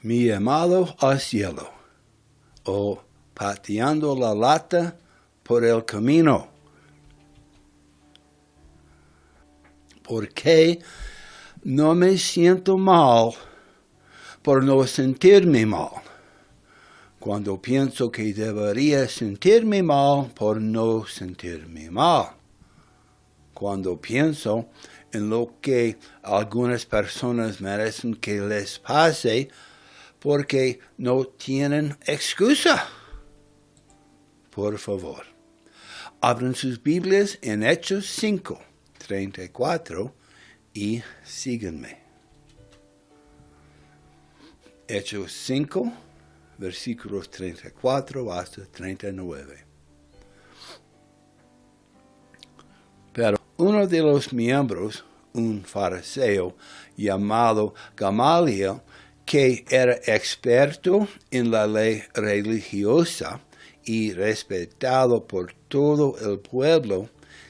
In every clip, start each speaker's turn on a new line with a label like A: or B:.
A: mi llamado al cielo, o pateando la lata por el camino. ¿Por qué no me siento mal por no sentirme mal? Cuando pienso que debería sentirme mal por no sentirme mal. Cuando pienso en lo que algunas personas merecen que les pase porque no tienen excusa. Por favor, abran sus Biblias en Hechos 5, 34 y síganme. Hechos 5, versículos 34 hasta 39. Pero uno de los miembros, un fariseo llamado Gamaliel, que era experto en la ley religiosa y respetado por todo el pueblo,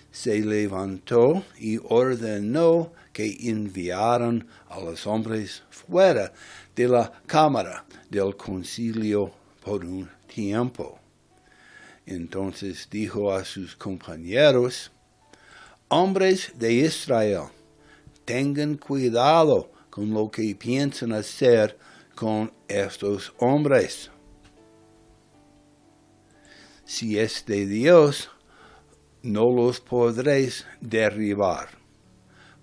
A: se levantó y ordenó que enviaran a los hombres fuera de la cámara del concilio por un tiempo. Entonces dijo a sus compañeros: hombres de Israel, tengan cuidado con lo que piensan hacer con estos hombres. Si es de Dios, no los podréis derribar.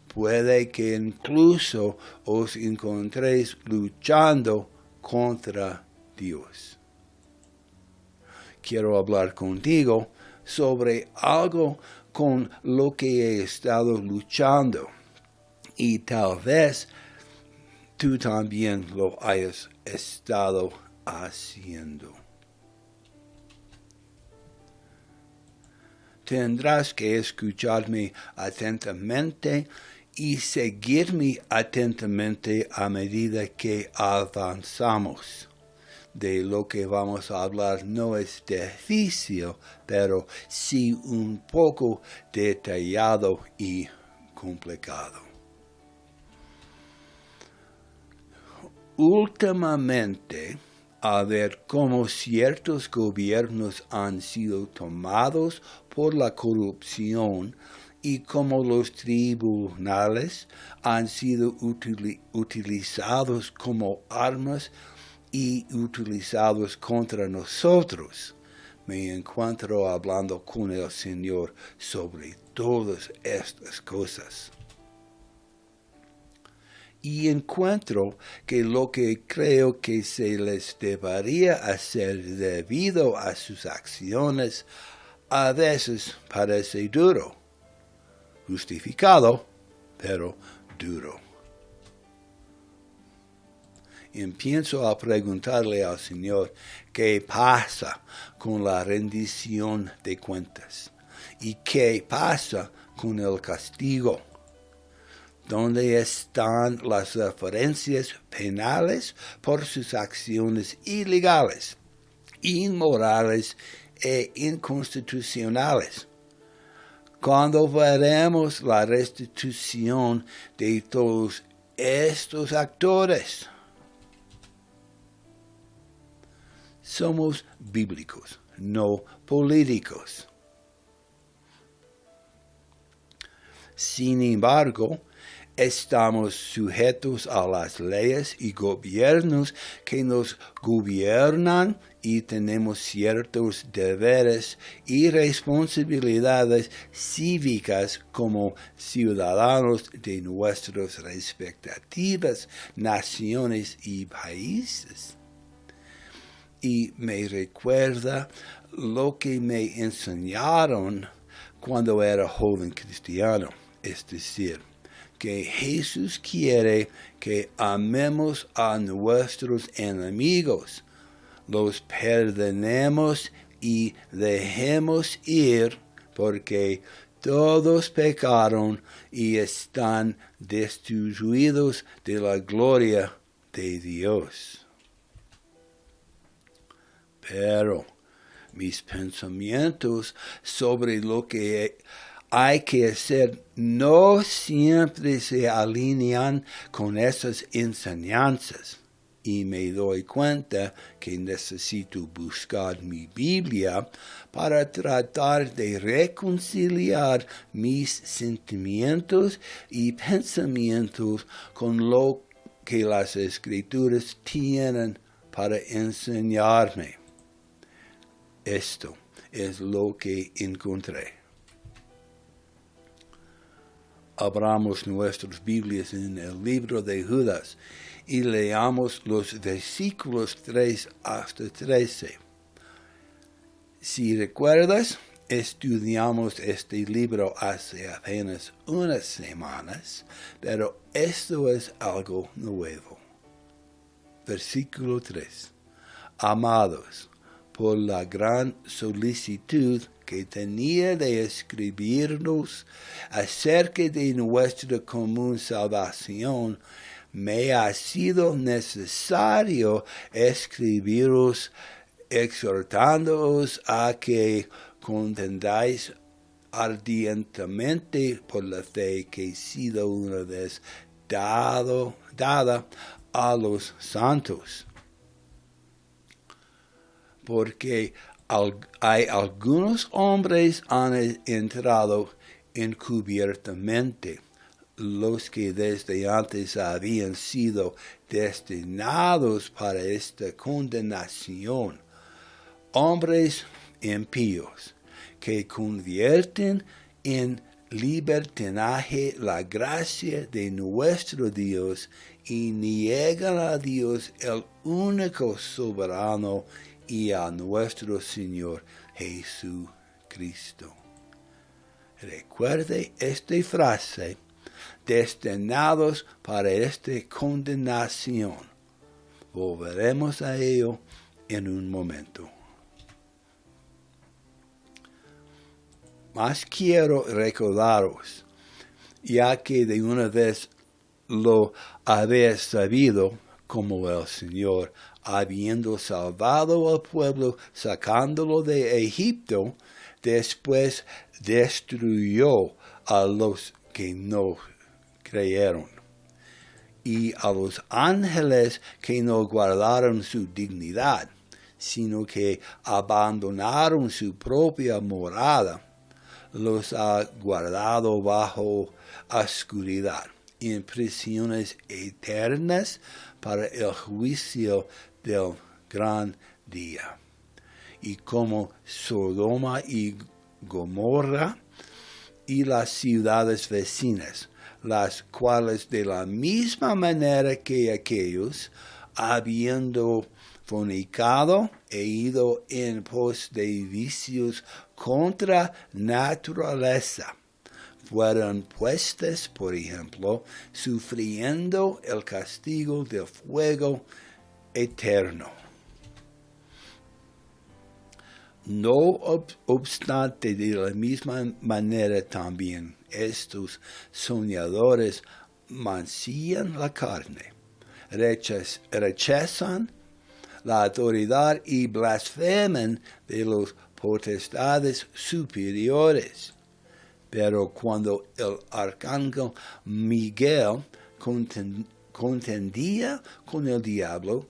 A: Puede que incluso os encontréis luchando contra Dios. Quiero hablar contigo sobre algo con lo que he estado luchando, y tal vez tú también lo hayas estado haciendo. Tendrás que escucharme atentamente y seguirme atentamente a medida que avanzamos. De lo que vamos a hablar no es difícil, pero sí un poco detallado y complicado. Últimamente, a ver cómo ciertos gobiernos han sido tomados por la corrupción y cómo los tribunales han sido utilizados como armas y utilizados contra nosotros, me encuentro hablando con el Señor sobre todas estas cosas. Y encuentro que lo que creo que se les debería hacer debido a sus acciones a veces parece duro, justificado, pero duro. Empiezo a preguntarle al Señor qué pasa con la rendición de cuentas y qué pasa con el castigo. ¿Dónde están las referencias penales por sus acciones ilegales, inmorales e inconstitucionales? ¿Cuándo veremos la restitución de todos estos actores? Somos bíblicos, no políticos. Sin embargo, estamos sujetos a las leyes y gobiernos que nos gobiernan y tenemos ciertos deberes y responsabilidades cívicas como ciudadanos de nuestras respectivas naciones y países. Y me recuerda lo que me enseñaron cuando era joven cristiano, es decir, que Jesús quiere que amemos a nuestros enemigos, los perdonemos y dejemos ir, porque todos pecaron y están destituidos de la gloria de Dios. Pero mis pensamientos sobre lo que hay que hacer no siempre se alinean con esas enseñanzas. y me doy cuenta que necesito buscar mi Biblia para tratar de reconciliar mis sentimientos y pensamientos con lo que las Escrituras tienen para enseñarme. Esto es lo que encontré. Abramos nuestras Biblias en el libro de Judas y leamos los versículos 3 hasta 13. Si recuerdas, estudiamos este libro hace apenas unas semanas, pero esto es algo nuevo. Versículo 3. Amados, por la gran solicitud que tenía de escribirnos acerca de nuestra común salvación, me ha sido necesario escribiros exhortándoos a que contendáis ardientemente por la fe que ha sido una vez dada a los santos. Porque hay algunos hombres han entrado encubiertamente, los que desde antes habían sido destinados para esta condenación, hombres impíos, que convierten en libertinaje la gracia de nuestro Dios y niegan a Dios el único soberano y a nuestro Señor Jesucristo. Recuerde esta frase, destinados para esta condenación. Volveremos a ello en un momento. Mas quiero recordaros, ya que de una vez lo habéis sabido, como el Señor, habiendo salvado al pueblo, sacándolo de Egipto, después destruyó a los que no creyeron, y a los ángeles que no guardaron su dignidad, sino que abandonaron su propia morada, los ha guardado bajo oscuridad, en prisiones eternas para el juicio del gran día. Y como Sodoma y Gomorra y las ciudades vecinas, las cuales de la misma manera que aquellos, habiendo fornicado e ido en pos de vicios contra naturaleza, fueron puestas, por ejemplo, sufriendo el castigo del fuego eterno. No obstante, de la misma manera también, estos soñadores mancillan la carne, rechazan la autoridad y blasfeman de las potestades superiores. Pero cuando el arcángel Miguel contendía con el diablo,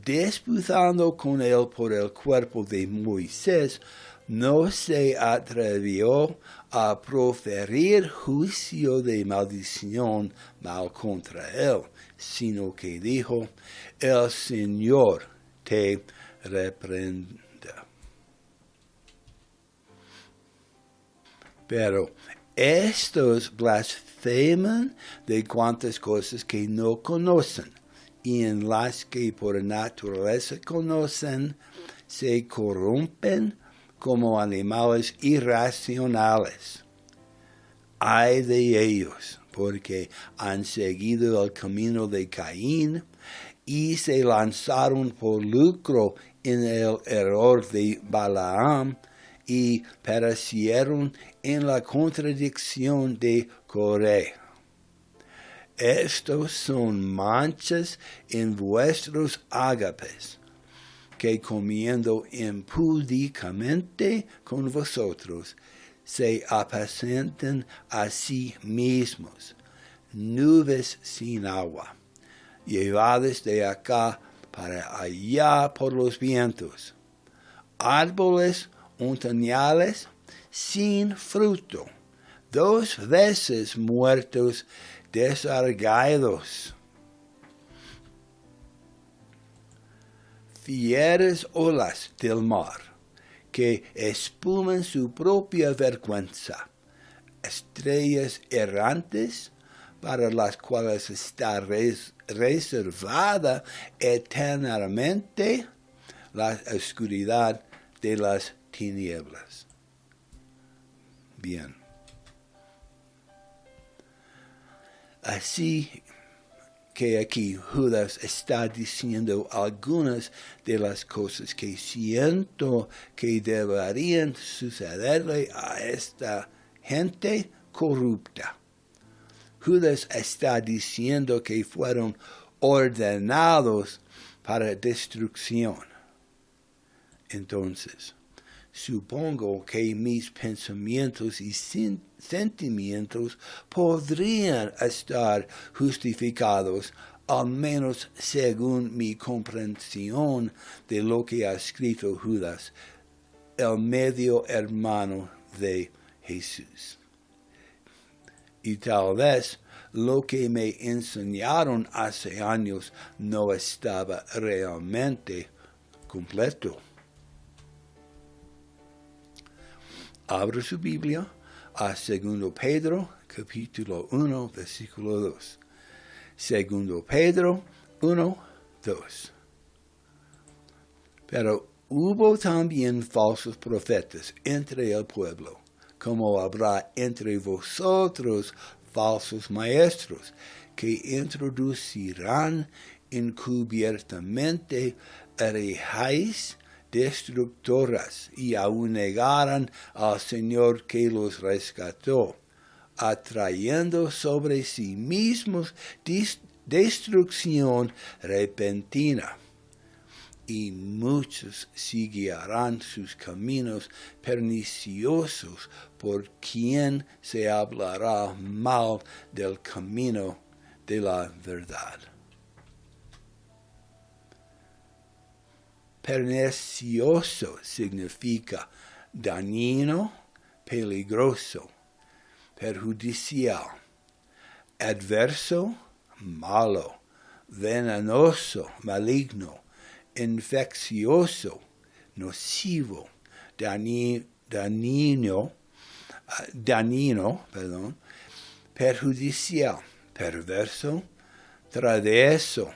A: disputando con él por el cuerpo de Moisés, no se atrevió a proferir juicio de maldición mal contra él, sino que dijo: el Señor te reprenda. Pero estos blasfeman de cuantas cosas que no conocen, y en las que por naturaleza conocen, se corrompen como animales irracionales. Ay de ellos, porque han seguido el camino de Caín y se lanzaron por lucro en el error de Balaam y perecieron en la contradicción de Coré. Estos son manchas en vuestros ágapes, que comiendo impúdicamente con vosotros, se apacentan a sí mismos, nubes sin agua, llevadas de acá para allá por los vientos. Árboles otoñales sin fruto, 2 veces muertos, desarraigados. Fieras olas del mar, que espuman su propia vergüenza. Estrellas errantes, para las cuales está reservada eternamente la oscuridad de las tinieblas. Bien. Así que aquí Judas está diciendo algunas de las cosas que siento que deberían sucederle a esta gente corrupta. Judas está diciendo que fueron ordenados para destrucción. Entonces, supongo que mis pensamientos y sentimientos podrían estar justificados, al menos según mi comprensión de lo que ha escrito Judas, el medio hermano de Jesús. Y tal vez lo que me enseñaron hace años no estaba realmente completo. Abra su Biblia a 2 Pedro, capítulo 1, versículo 2. 2 Pedro 1, 2. Pero hubo también falsos profetas entre el pueblo, como habrá entre vosotros falsos maestros, que introducirán encubiertamente herejías destructoras y aún negarán al Señor que los rescató, atrayendo sobre sí mismos destrucción repentina. Y muchos seguirán sus caminos perniciosos, por quien se hablará mal del camino de la verdad. Pernicioso significa dañino, peligroso, perjudicial, adverso, malo, venenoso, maligno, infeccioso, nocivo, dañino, perjudicial, perverso, travieso,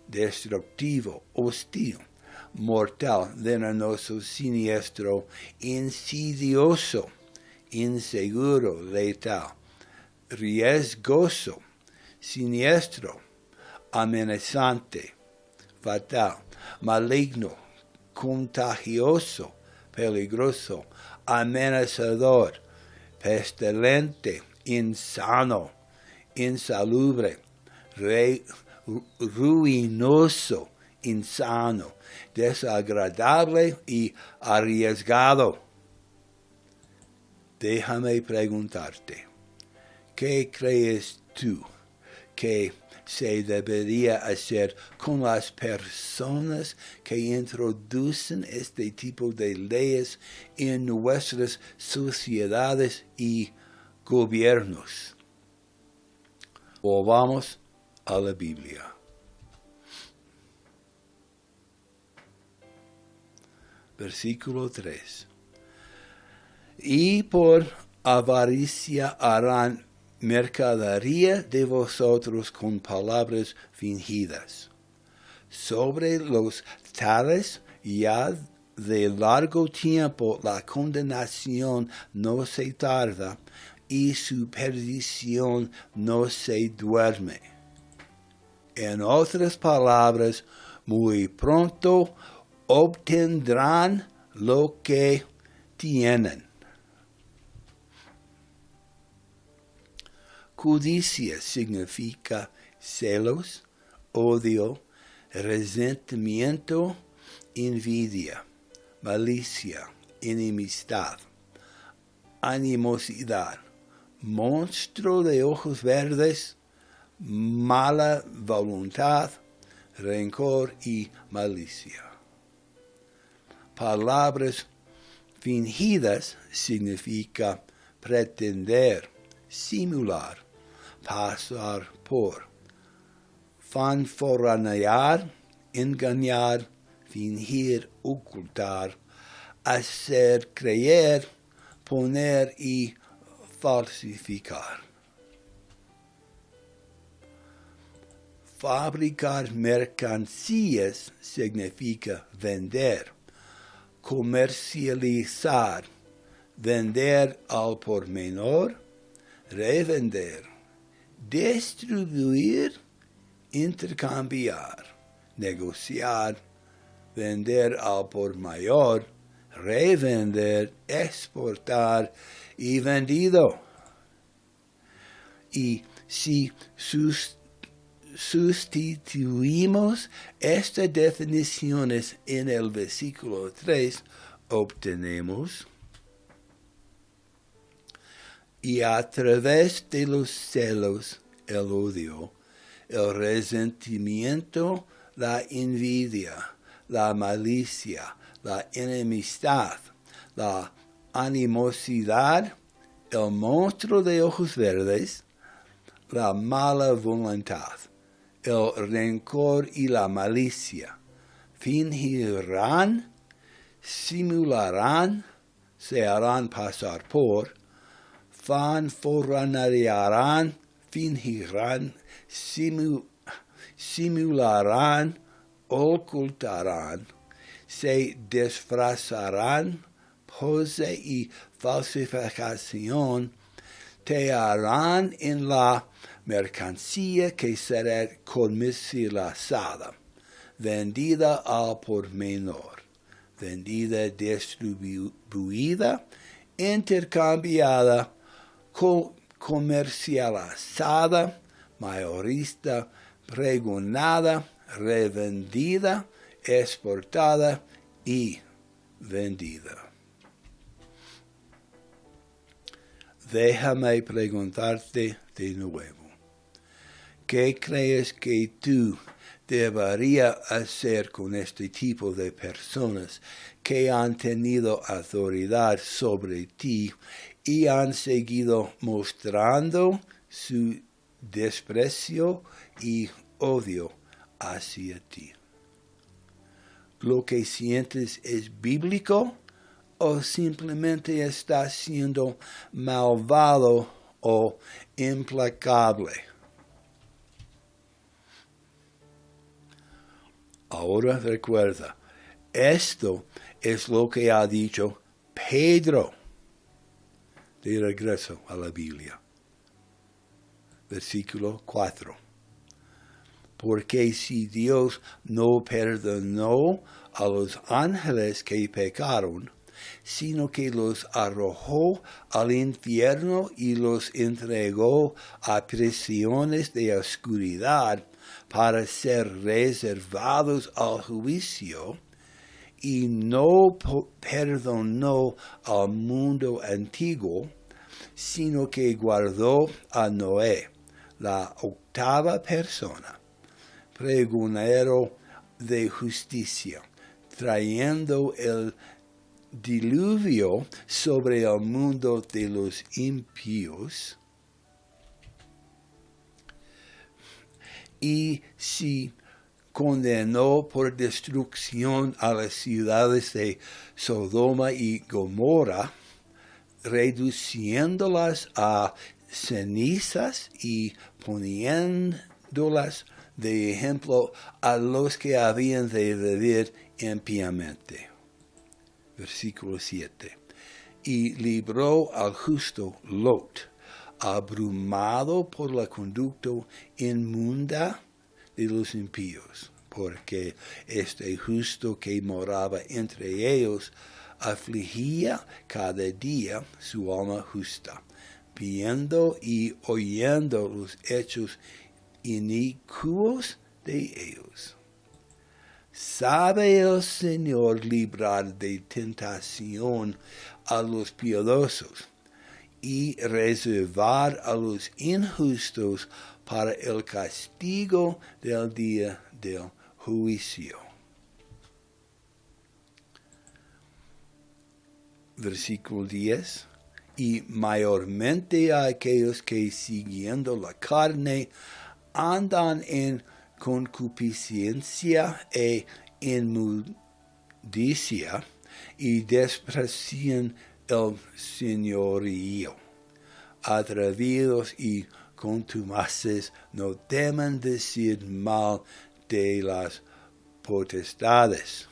A: destructivo, hostil, mortal, venenoso, siniestro, insidioso, inseguro, letal, riesgoso, siniestro, amenazante, fatal, maligno, contagioso, peligroso, amenazador, pestilente, insano, insalubre, ruinoso, insano, desagradable y arriesgado. Déjame preguntarte, ¿qué crees tú que se debería hacer con las personas que introducen este tipo de leyes en nuestras sociedades y gobiernos? Volvamos a la Biblia. Versículo 3. Y por avaricia harán mercadería de vosotros con palabras fingidas. Sobre los tales ya de largo tiempo la condenación no se tarda, y su perdición no se duerme. En otras palabras, muy pronto obtendrán lo que tienen. Codicia significa celos, odio, resentimiento, envidia, malicia, enemistad, animosidad, monstruo de ojos verdes, mala voluntad, rencor y malicia. Palabras fingidas significa pretender, simular, pasar por, fanfarronear, engañar, fingir, ocultar, hacer creer, poner y falsificar. Fabricar mercancías significa vender, comercializar, vender al por menor, revender, distribuir, intercambiar, negociar, vender al por mayor, revender, exportar y vendido. Y si sustituimos estas definiciones en el versículo 3, obtenemos: y a través de los celos, el odio, el resentimiento, la envidia, la malicia, la enemistad, la animosidad, el monstruo de ojos verdes, la mala voluntad, el rencor y la malicia, fingirán, simularán, se harán pasar por, fanfarronearán, fingirán, simularán, ocultarán, se disfrazarán, pose y falsificación, te harán en la mercancía que será comercializada, vendida al por menor, vendida, distribuida, intercambiada, comercializada, mayorista, pregonada, revendida, exportada y vendida. Déjame preguntarte de nuevo, ¿qué crees que tú deberías hacer con este tipo de personas que han tenido autoridad sobre ti y han seguido mostrando su desprecio y odio hacia ti? ¿Lo que sientes es bíblico o simplemente estás siendo malvado o implacable? Ahora recuerda, esto es lo que ha dicho Pedro. De regreso a la Biblia. Versículo 4. Porque si Dios no perdonó a los ángeles que pecaron, sino que los arrojó al infierno y los entregó a prisiones de oscuridad para ser reservados al juicio, y no perdonó al mundo antiguo, sino que guardó a Noé, la octava persona, pregonero de justicia, trayendo el diluvio sobre el mundo de los impíos. Y si condenó por destrucción a las ciudades de Sodoma y Gomorra, reduciéndolas a cenizas y poniéndolas de ejemplo a los que habían de vivir impíamente. Versículo 7. Y libró al justo Lot, abrumado por la conducta inmunda de los impíos, porque este justo que moraba entre ellos afligía cada día su alma justa, viendo y oyendo los hechos inicuos de ellos. ¿Sabe el Señor librar de tentación a los piadosos y reservar a los injustos para el castigo del día del juicio. Versículo 10. Y mayormente a aquellos que siguiendo la carne andan en concupiscencia e inmundicia y desprecian el señorío. Atrevidos y contumaces no temen decir mal de las potestades.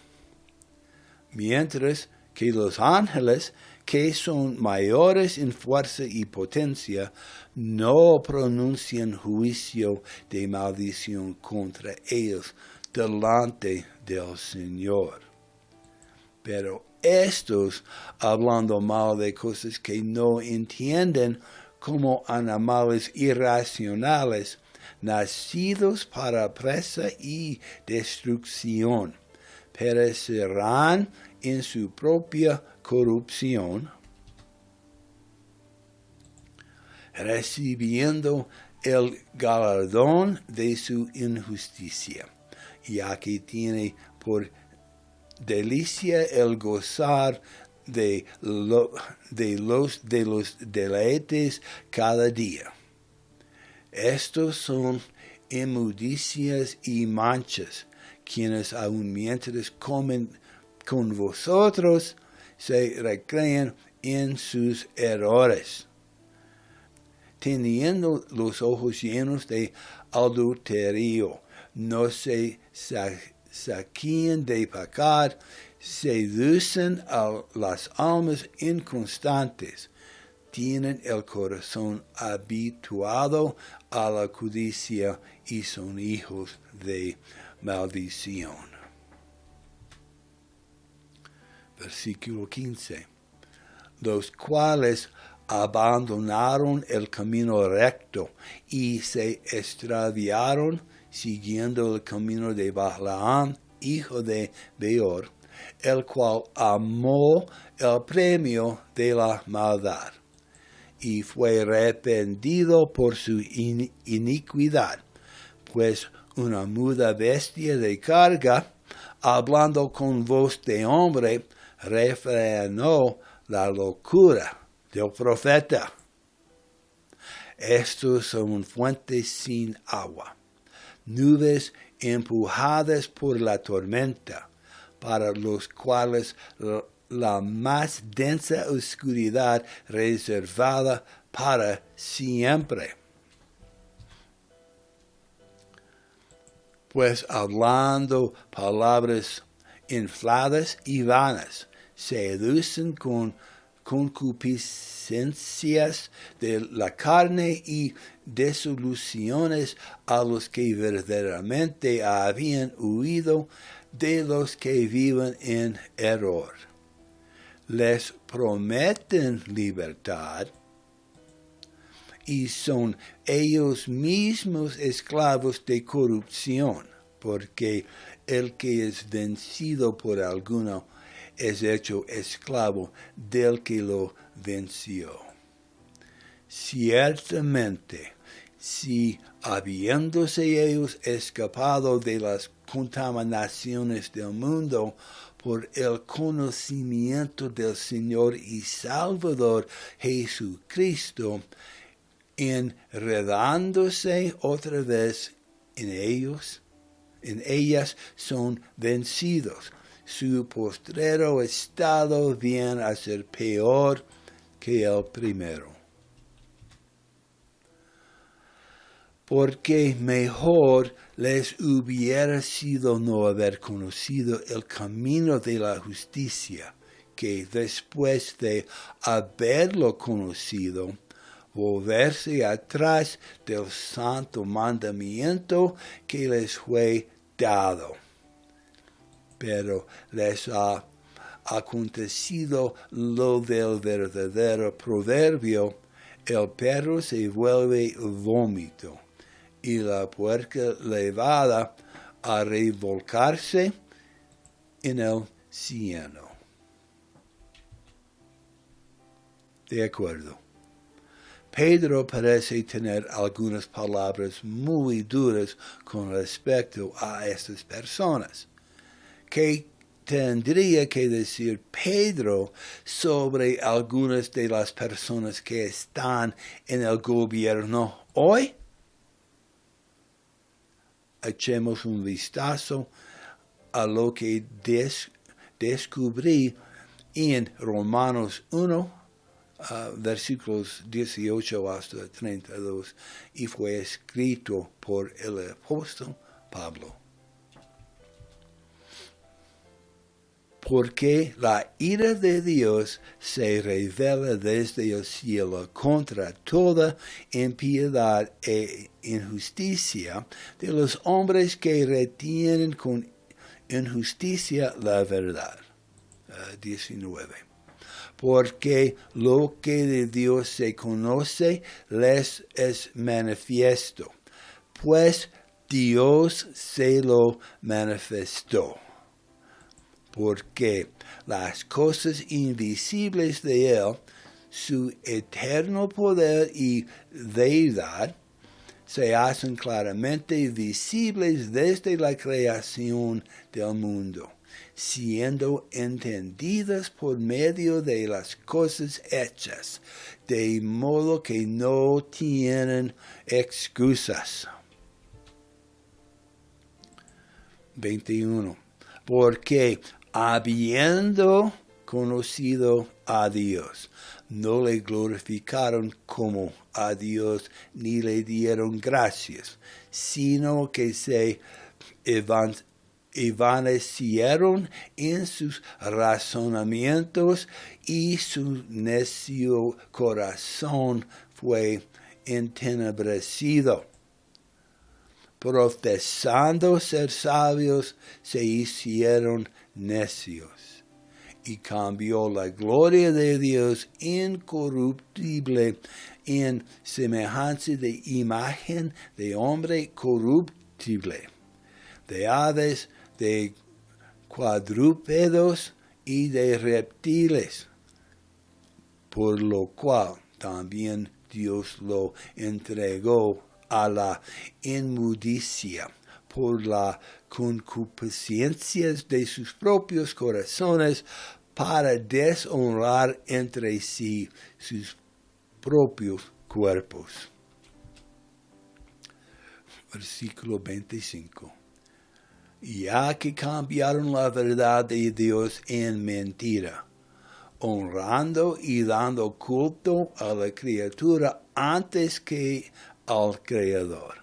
A: Mientras que los ángeles, que son mayores en fuerza y potencia, no pronuncian juicio de maldición contra ellos delante del Señor. Pero estos, hablando mal de cosas que no entienden, como animales irracionales, nacidos para presa y destrucción, perecerán en su propia corrupción, recibiendo el galardón de su injusticia, ya que tiene por delicia el gozar de los deleites cada día. Estos son inmundicias y manchas, quienes aun mientras comen con vosotros se recrean en sus errores, teniendo los ojos llenos de adulterio, no se saquean de pecar, seducen a las almas inconstantes, tienen el corazón habituado a la codicia y son hijos de maldición. Versículo 15. Los cuales abandonaron el camino recto y se extraviaron siguiendo el camino de Balaam, hijo de Beor, el cual amó el premio de la maldad y fue arrepentido por su iniquidad, pues una muda bestia de carga, hablando con voz de hombre, refrenó la locura del profeta. Estos son fuentes sin agua, nubes empujadas por la tormenta, para los cuales la más densa oscuridad reservada para siempre. Pues hablando palabras infladas y vanas, seducen con concupiscencias de la carne y desoluciones a los que verdaderamente habían huido de los que viven en error. Les prometen libertad y son ellos mismos esclavos de corrupción, porque el que es vencido por alguno es hecho esclavo del que lo venció. Ciertamente, si habiéndose ellos escapado de las contaminaciones del mundo por el conocimiento del Señor y Salvador Jesucristo, enredándose otra vez en ellas son vencidos, su postrero estado viene a ser peor que el primero. Porque mejor les hubiera sido no haber conocido el camino de la justicia, que después de haberlo conocido, volverse atrás del santo mandamiento que les fue dado. Pero les ha acontecido lo del verdadero proverbio: el perro se vuelve vómito y la puerca levada a revolcarse en el cieno. De acuerdo. Pedro parece tener algunas palabras muy duras con respecto a estas personas. ¿Qué tendría que decir Pedro sobre algunas de las personas que están en el gobierno hoy? Echemos un vistazo a lo que descubrí en Romanos 1, versículos 18 hasta 32, y fue escrito por el apóstol Pablo. Porque la ira de Dios se revela desde el cielo contra toda impiedad e injusticia de los hombres que retienen con injusticia la verdad. 19. Porque lo que de Dios se conoce les es manifiesto, pues Dios se lo manifestó. Porque las cosas invisibles de Él, su eterno poder y deidad, se hacen claramente visibles desde la creación del mundo, siendo entendidas por medio de las cosas hechas, de modo que no tienen excusas. 21. Porque habiendo conocido a Dios, no le glorificaron como a Dios ni le dieron gracias, sino que se evanecieron en sus razonamientos y su necio corazón fue entenebrecido. Profesando ser sabios, se hicieron necios, y cambió la gloria de Dios incorruptible en semejanza de imagen de hombre corruptible, de aves, de cuadrúpedos y de reptiles, por lo cual también Dios lo entregó a la inmundicia por la concupiscencia de sus propios corazones, para deshonrar entre sí sus propios cuerpos. Versículo 25. Ya que cambiaron la verdad de Dios en mentira, honrando y dando culto a la criatura antes que al Creador,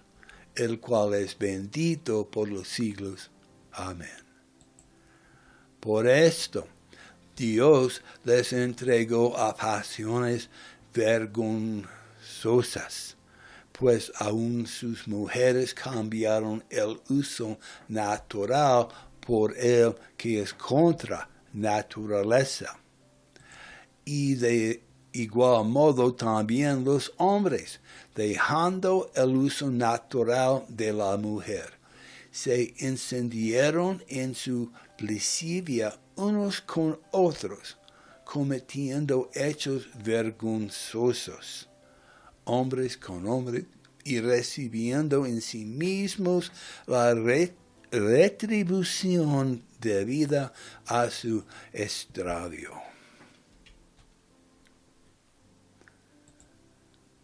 A: el cual es bendito por los siglos. Amén. Por esto, Dios les entregó a pasiones vergonzosas, pues aun sus mujeres cambiaron el uso natural por el que es contra naturaleza. Y de igual modo también los hombres, dejando el uso natural de la mujer, se encendieron en su lascivia unos con otros, cometiendo hechos vergonzosos, hombres con hombres, y recibiendo en sí mismos la retribución debida a su extravío.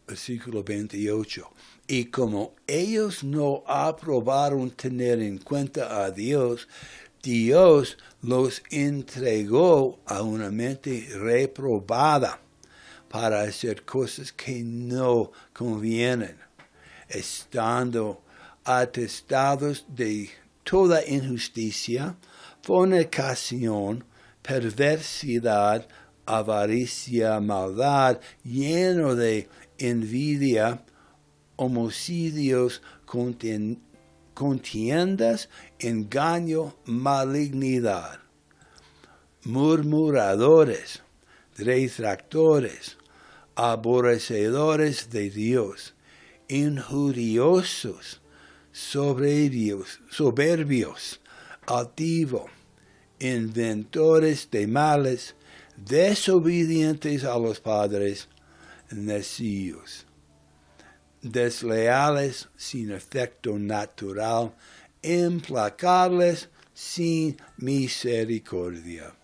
A: Versículo 28. Y como ellos no aprobaron tener en cuenta a Dios, Dios los entregó a una mente reprobada para hacer cosas que no convienen, estando atestados de toda injusticia, fornicación, perversidad, avaricia, maldad, lleno de envidia, homicidios, contiendas, engaño, malignidad, murmuradores, detractores, aborrecedores de Dios, injuriosos, soberbios, altivos, inventores de males, desobedientes a los padres, necios, desleales sin afecto natural, implacables sin misericordia,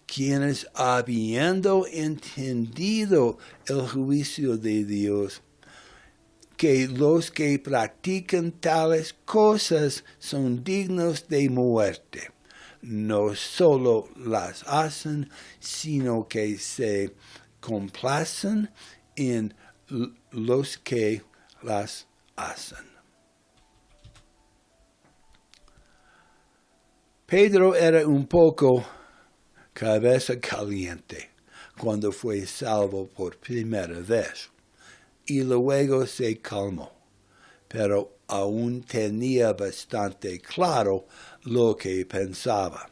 A: quienes habiendo entendido el juicio de Dios, que los que practican tales cosas son dignos de muerte, no solo las hacen, sino que se complacen en los que las hacen. Pedro era un poco cabeza caliente cuando fue salvo por primera vez, y luego se calmó, pero aún tenía bastante claro lo que pensaba.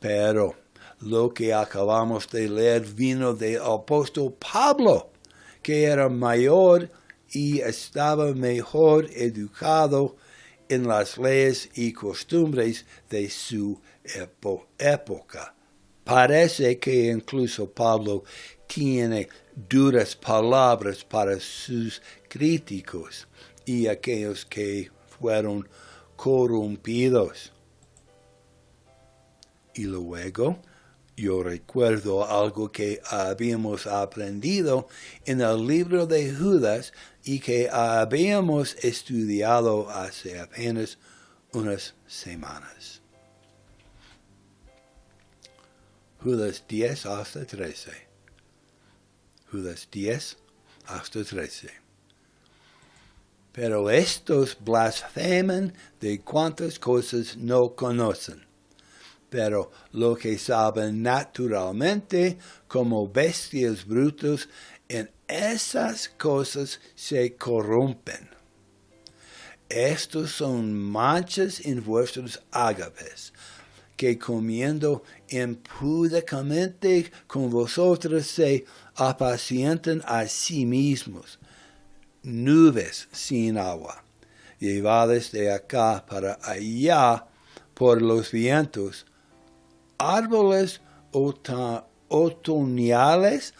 A: Pero lo que acabamos de leer vino del apóstol Pablo, que era mayor y estaba mejor educado en las leyes y costumbres de su época. Parece que incluso Pablo tiene duras palabras para sus críticos y aquellos que fueron corrompidos. Y luego, yo recuerdo algo que habíamos aprendido en el libro de Judas y que habíamos estudiado hace apenas unas semanas. Judas 10 hasta 13. Judas 10 hasta 13. Pero estos blasfeman de cuantas cosas no conocen. Pero lo que saben naturalmente como bestias brutos, en esas cosas se corrompen. Estos son manchas en vuestros ágapes, que comiendo impúdicamente con vosotros se apacientan a sí mismos, nubes sin agua, llevadas de acá para allá por los vientos, árboles otoñales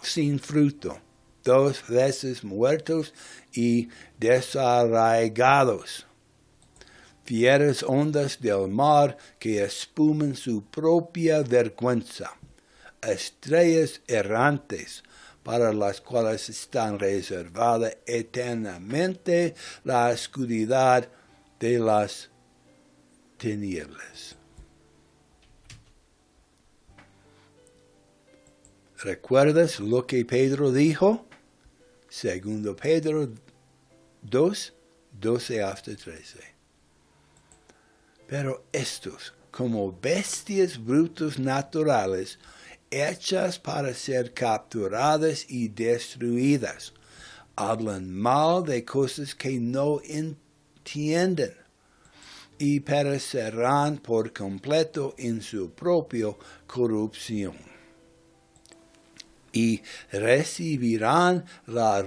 A: sin fruto, 2 veces muertos y desarraigados, fieras ondas del mar que espuman su propia vergüenza, estrellas errantes, para las cuales están reservada eternamente la oscuridad de las tinieblas. ¿Recuerdas lo que Pedro dijo? Segundo Pedro 2, 12 hasta 13. Pero estos, como bestias brutos naturales, hechas para ser capturadas y destruidas, hablan mal de cosas que no entienden y perecerán por completo en su propia corrupción. Y recibirán la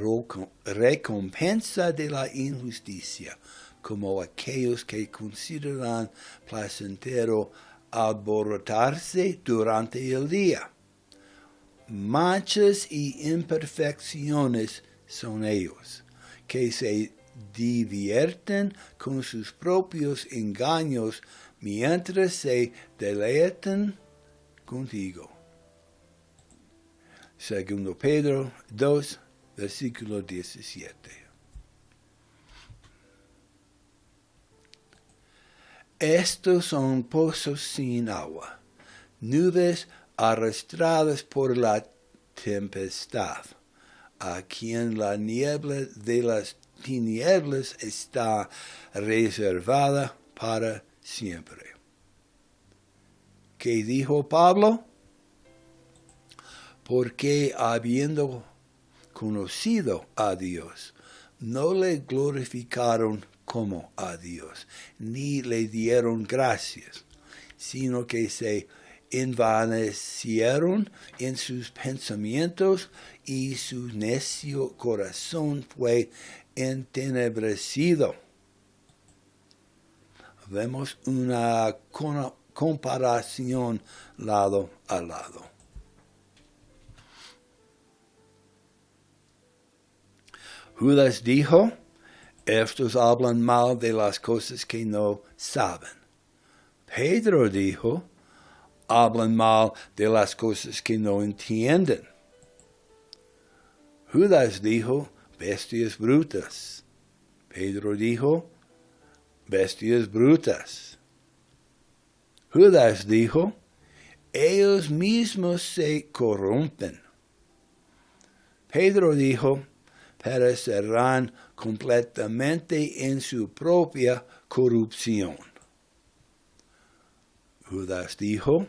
A: recompensa de la injusticia, como aquellos que consideran placentero alborotarse durante el día. Manchas y imperfecciones son ellos, que se divierten con sus propios engaños mientras se deleitan contigo. Segundo Pedro 2, versículo 17. Estos son pozos sin agua, nubes arrastradas por la tempestad, a quien la niebla de las tinieblas está reservada para siempre. ¿Qué dijo Pablo? Porque habiendo conocido a Dios, no le glorificaron como a Dios, ni le dieron gracias, sino que se envanecieron en sus pensamientos y su necio corazón fue entenebrecido. Vemos una comparación lado a lado. Judas dijo, estos hablan mal de las cosas que no saben. Pedro dijo, hablan mal de las cosas que no entienden. Judas dijo, bestias brutas. Pedro dijo, bestias brutas. Judas dijo, ellos mismos se corrompen. Pedro dijo, perecerán completamente en su propia corrupción. Judas dijo,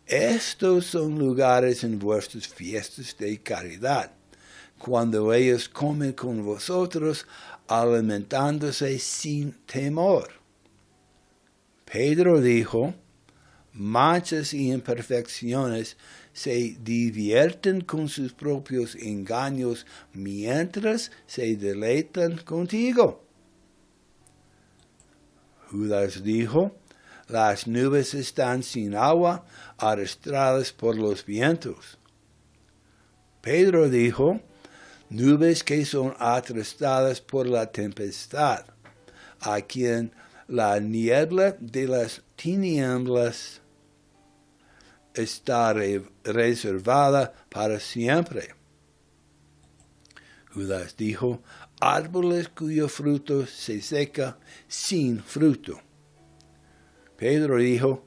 A: estos son lugares en vuestras fiestas de caridad, cuando ellos comen con vosotros, alimentándose sin temor. Pedro dijo, manchas y imperfecciones se divierten con sus propios engaños mientras se deleitan contigo. Judas dijo, las nubes están sin agua, arrastradas por los vientos. Pedro dijo, nubes que son arrastradas por la tempestad, a quien la niebla de las tinieblas está reservada para siempre. Judas dijo, árboles cuyo fruto se seca sin fruto. Pedro dijo,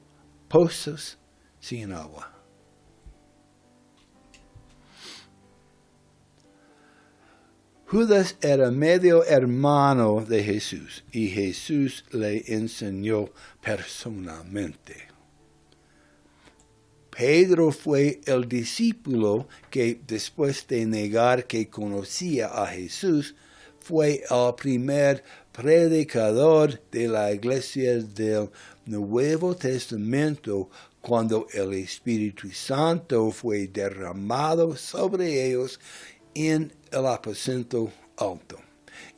A: pozos sin agua. Judas era medio hermano de Jesús y Jesús le enseñó personalmente. Pedro fue el discípulo que después de negar que conocía a Jesús, fue el primer predicador de la iglesia del Nuevo Testamento cuando el Espíritu Santo fue derramado sobre ellos en el aposento alto.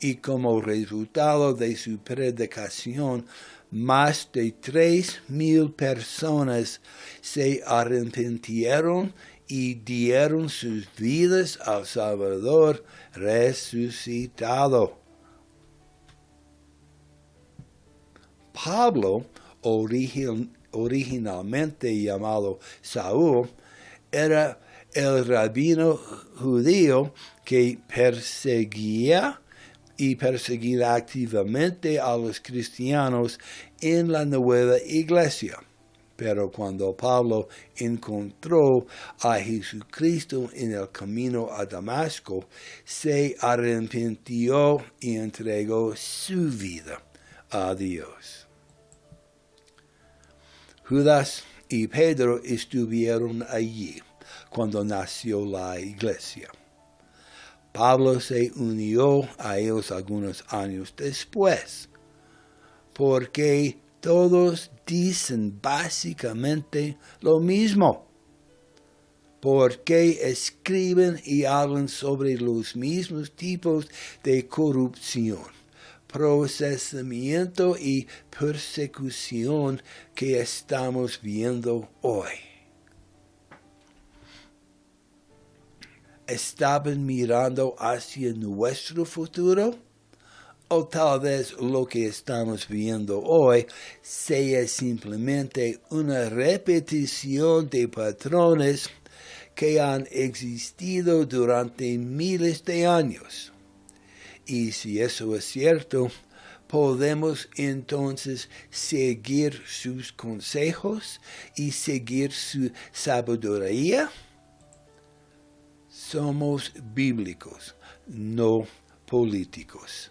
A: Y como resultado de su predicación, más de 3,000 personas se arrepintieron y dieron sus vidas al Salvador resucitado. Pablo, originalmente llamado Saúl, era el rabino judío que perseguía y perseguirá activamente a los cristianos en la nueva iglesia. Pero cuando Pablo encontró a Jesucristo en el camino a Damasco, se arrepintió y entregó su vida a Dios. Judas y Pedro estuvieron allí cuando nació la iglesia. Pablo se unió a ellos algunos años después, porque todos dicen básicamente lo mismo, porque escriben y hablan sobre los mismos tipos de corrupción, procesamiento y persecución que estamos viendo hoy. ¿Estaban mirando hacia nuestro futuro? O tal vez lo que estamos viendo hoy sea simplemente una repetición de patrones que han existido durante miles de años. Y si eso es cierto, ¿podemos entonces seguir sus consejos y seguir su sabiduría? Somos bíblicos, no políticos.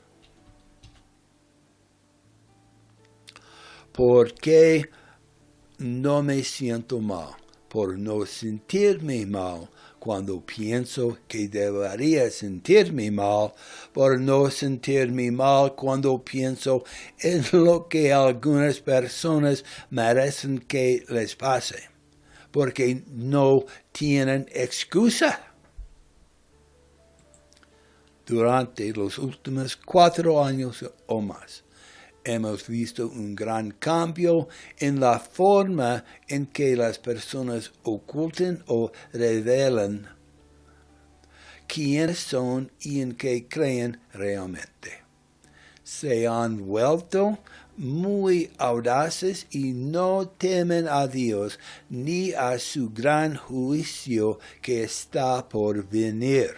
A: ¿Por qué no me siento mal? Por no sentirme mal cuando pienso que debería sentirme mal, por no sentirme mal cuando pienso en lo que algunas personas merecen que les pase, porque no tienen excusa. Durante los últimos 4 años o más, hemos visto un gran cambio en la forma en que las personas ocultan o revelan quiénes son y en qué creen realmente. Se han vuelto muy audaces y no temen a Dios ni a su gran juicio que está por venir.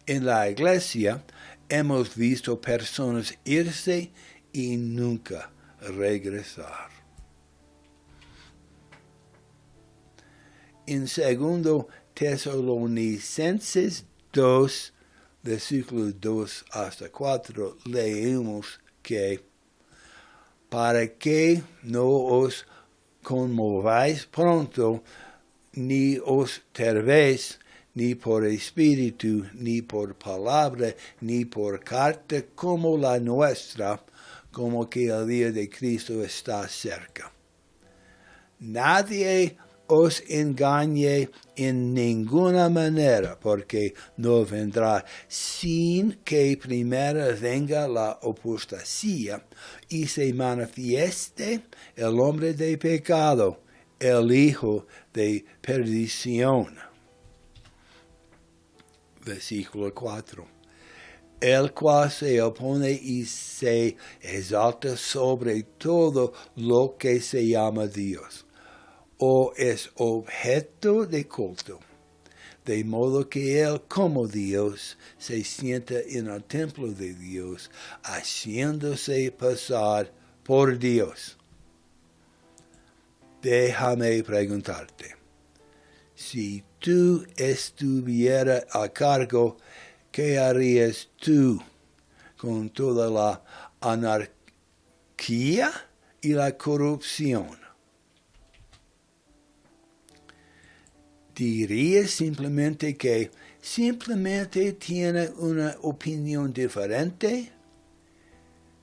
A: En la iglesia hemos visto personas irse y nunca regresar. En 2 Tesalonicenses 2, versículos 2 hasta 4, leemos que para que no os conmováis pronto, ni os turbéis, ni por espíritu, ni por palabra, ni por carta como la nuestra, como que el día de Cristo está cerca. Nadie os engañe en ninguna manera, porque no vendrá sin que primero venga la apostasía y se manifieste el hombre de pecado, el hijo de perdición. Versículo 4. El cual se opone y se exalta sobre todo lo que se llama Dios, o es objeto de culto, de modo que él como Dios se sienta en el templo de Dios, haciéndose pasar por Dios. Déjame preguntarte, si tú estuvieras a cargo, ¿qué harías tú con toda la anarquía y la corrupción? ¿Dirías simplemente que simplemente tiene una opinión diferente?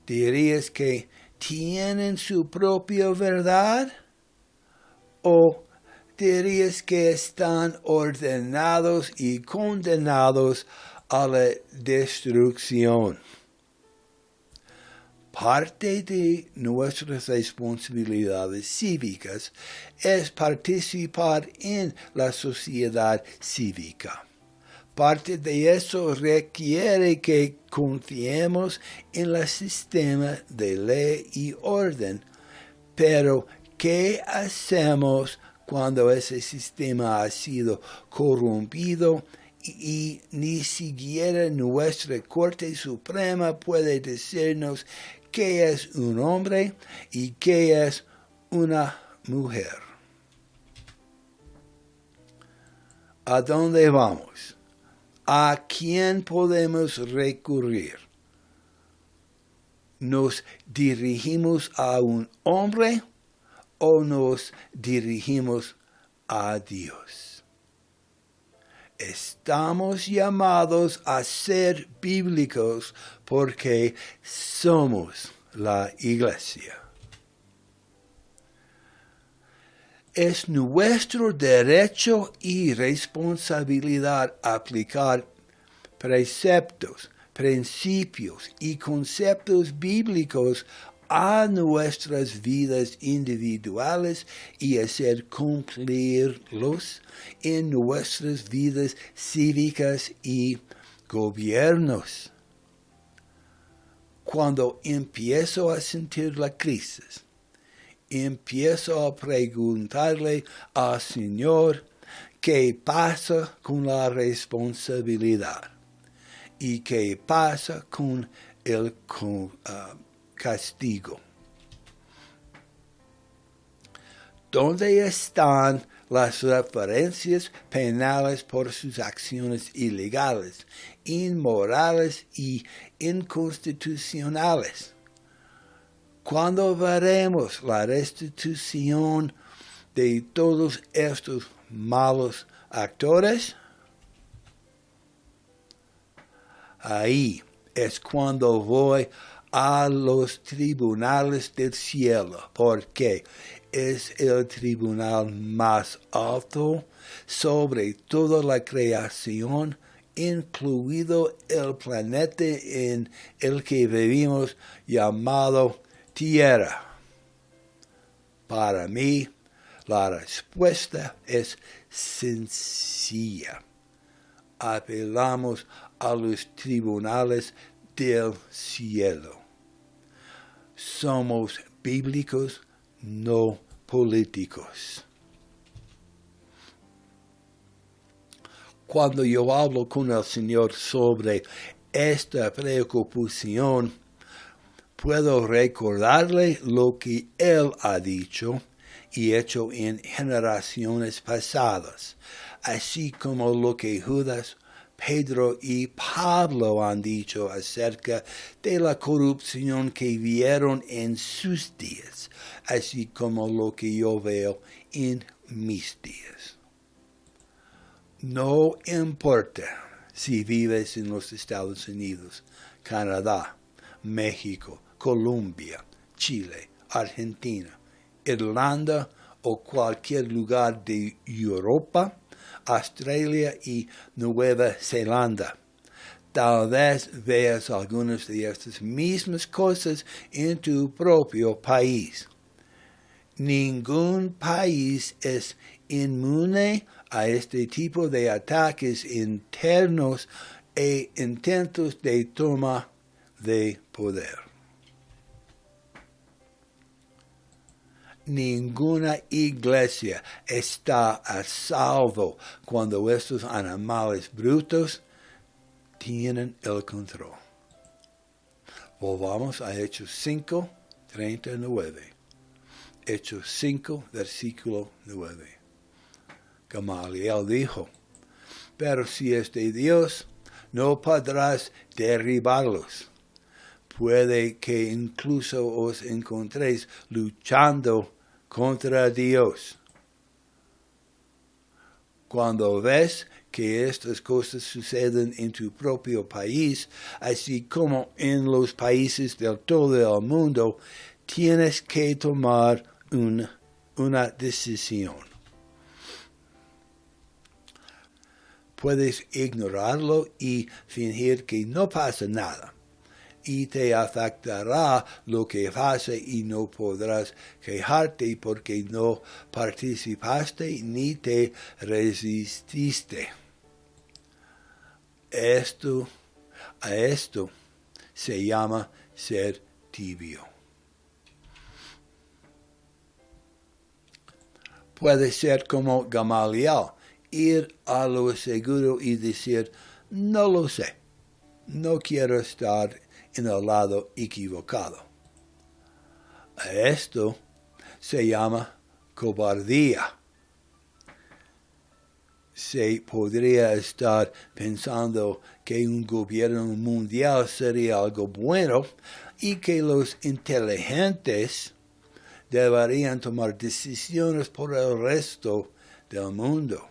A: ¿Dirías que tienen su propia verdad? ¿O dirías que están ordenados y condenados a la destrucción? Parte de nuestras responsabilidades cívicas es participar en la sociedad cívica. Parte de eso requiere que confiemos en el sistema de ley y orden. Pero, ¿qué hacemos cuando ese sistema ha sido corrompido y ni siquiera nuestra Corte Suprema puede decirnos qué es un hombre y qué es una mujer? ¿A dónde vamos? ¿A quién podemos recurrir? ¿Nos dirigimos a un hombre o nos dirigimos a Dios? Estamos llamados a ser bíblicos porque somos la iglesia. Es nuestro derecho y responsabilidad aplicar preceptos, principios y conceptos bíblicos a nuestras vidas individuales y hacer cumplirlos en nuestras vidas cívicas y gobiernos. Cuando empiezo a sentir la crisis, empiezo a preguntarle al Señor qué pasa con la responsabilidad y qué pasa con el castigo. ¿Dónde están las referencias penales por sus acciones ilegales, inmorales y inconstitucionales? ¿Cuándo veremos la restitución de todos estos malos actores? Ahí es cuando voy a los tribunales del cielo, porque es el tribunal más alto sobre toda la creación, incluido el planeta en el que vivimos, llamado Tierra. Para mí, la respuesta es sencilla. apelamos a los tribunales del cielo. Somos bíblicos, no políticos. Cuando yo hablo con el Señor sobre esta preocupación, puedo recordarle lo que Él ha dicho y hecho en generaciones pasadas, así como lo que Judas, Pedro y Pablo han dicho acerca de la corrupción que vieron en sus días, así como lo que yo veo en mis días. No importa si vives en los Estados Unidos, Canadá, México, Colombia, Chile, Argentina, Irlanda o cualquier lugar de Europa, Australia y Nueva Zelanda. Tal vez veas algunas de estas mismas cosas en tu propio país. Ningún país es inmune a este tipo de ataques internos e intentos de toma de poder. Ninguna iglesia está a salvo cuando estos animales brutos tienen el control. Volvamos a Hechos 5, 39. Hechos 5, versículo 9. Gamaliel dijo, pero si es de Dios, no podrás derribarlos. Puede que incluso os encontréis luchando contra Dios. Cuando ves que estas cosas suceden en tu propio país, así como en los países de todo el mundo, tienes que tomar una decisión. Puedes ignorarlo y fingir que no pasa nada, y te afectará lo que pase y no podrás quejarte porque no participaste ni te resististe. A esto se llama ser tibio. Puede ser como Gamaliel, ir a lo seguro y decir, no lo sé, no quiero estar en el lado equivocado. A esto se llama cobardía. Se podría estar pensando que un gobierno mundial sería algo bueno y que los inteligentes deberían tomar decisiones por el resto del mundo.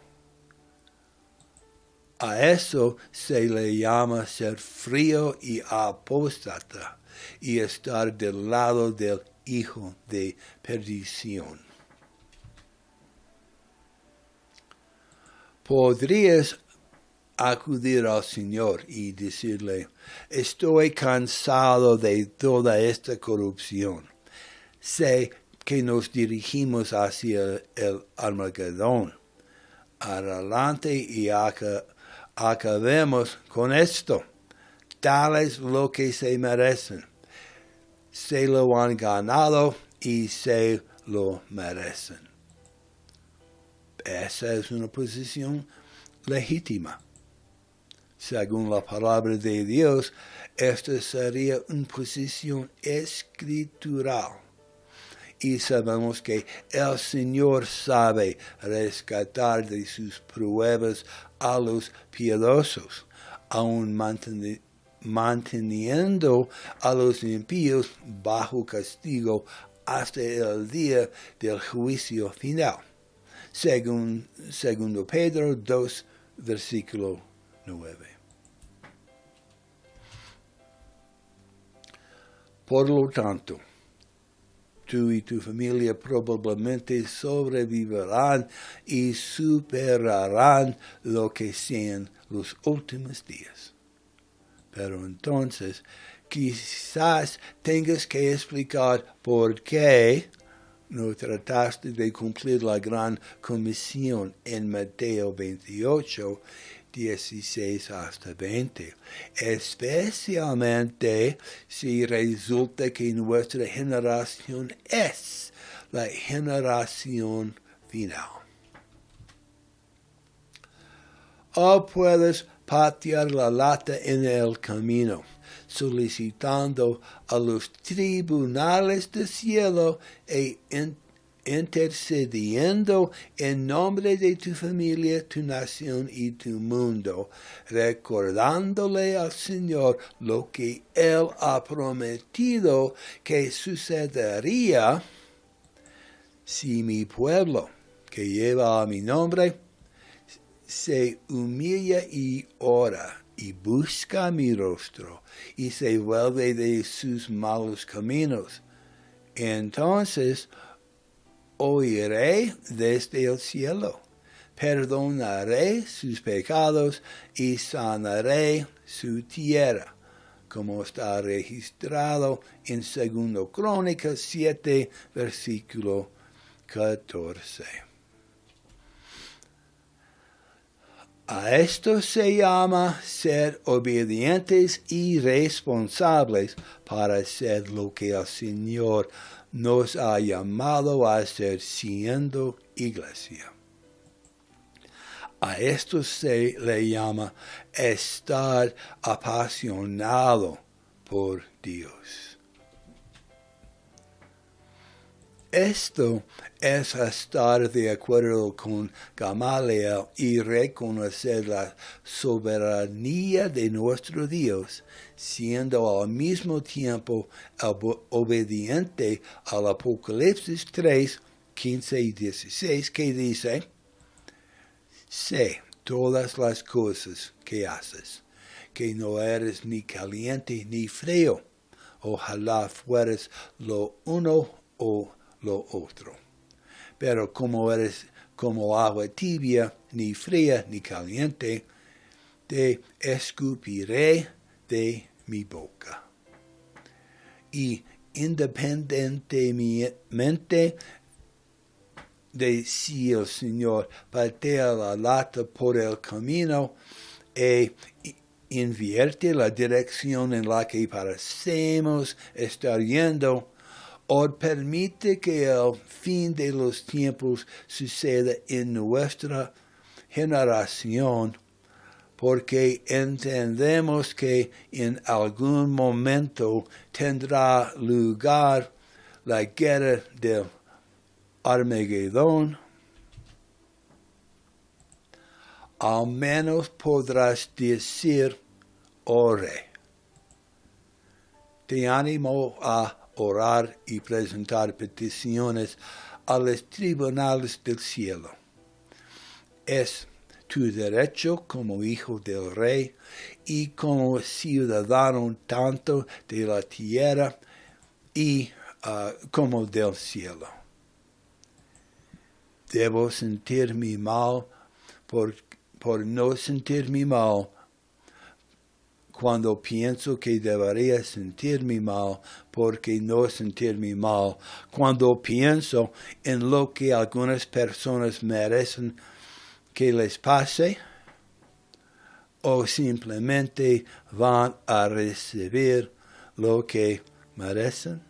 A: A eso se le llama ser frío y apóstata y estar del lado del hijo de perdición. Podrías acudir al Señor y decirle, estoy cansado de toda esta corrupción. Sé que nos dirigimos hacia el Armagedón. Adelante y acabemos con esto. Tal es lo que se merecen. Se lo han ganado y se lo merecen. Esa es una posición legítima. Según la palabra de Dios, esta sería una posición escritural. Y sabemos que el Señor sabe rescatar de sus pruebas a los piadosos, aun manteniendo a los impíos bajo castigo hasta el día del juicio final. Según 2 Pedro 2, versículo 9. Por lo tanto, tú y tu familia probablemente sobrevivirán y superarán lo que sean los últimos días. Pero entonces, quizás tengas que explicar por qué no trataste de cumplir la gran comisión en Mateo 28, 16 hasta 20. Especialmente si resulta que nuestra generación es la generación final. O puedes patear la lata en el camino, solicitando a los tribunales del cielo e intercediendo en nombre de tu familia, tu nación y tu mundo, recordándole al Señor lo que Él ha prometido que sucedería si mi pueblo, que lleva a mi nombre, se humilla y ora y busca mi rostro y se vuelve de sus malos caminos. Entonces oiré desde el cielo, perdonaré sus pecados y sanaré su tierra, como está registrado en 2 Crónicas 7, versículo 14. A esto se llama ser obedientes y responsables para hacer lo que el Señor nos ha llamado a hacer siendo iglesia. A esto se le llama estar apasionado por Dios. Esto es estar de acuerdo con Gamaliel y reconocer la soberanía de nuestro Dios, siendo al mismo tiempo obediente al Apocalipsis 3, 15 y 16, que dice: sé todas las cosas que haces, que no eres ni caliente ni frío. Ojalá fueras lo uno o lo otro. Pero como eres como agua tibia, ni fría ni caliente, te escupiré de mi boca. Y independientemente de si el Señor patea la lata por el camino e invierte la dirección en la que parecemos estar yendo, o permite que el fin de los tiempos suceda en nuestra generación, porque entendemos que en algún momento tendrá lugar la guerra del Armagedón. Al menos podrás decir: ore. Te animo a orar y presentar peticiones a los tribunales del cielo. Es tu derecho como hijo del rey y como ciudadano tanto de la tierra y como del cielo. Debo sentirme mal por no sentirme mal cuando pienso que debería sentirme mal, porque no sentirme mal cuando pienso en lo que algunas personas merecen que les pase, o simplemente van a recibir lo que merecen.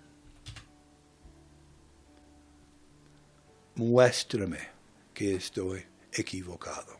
A: Muéstrame que estoy equivocado.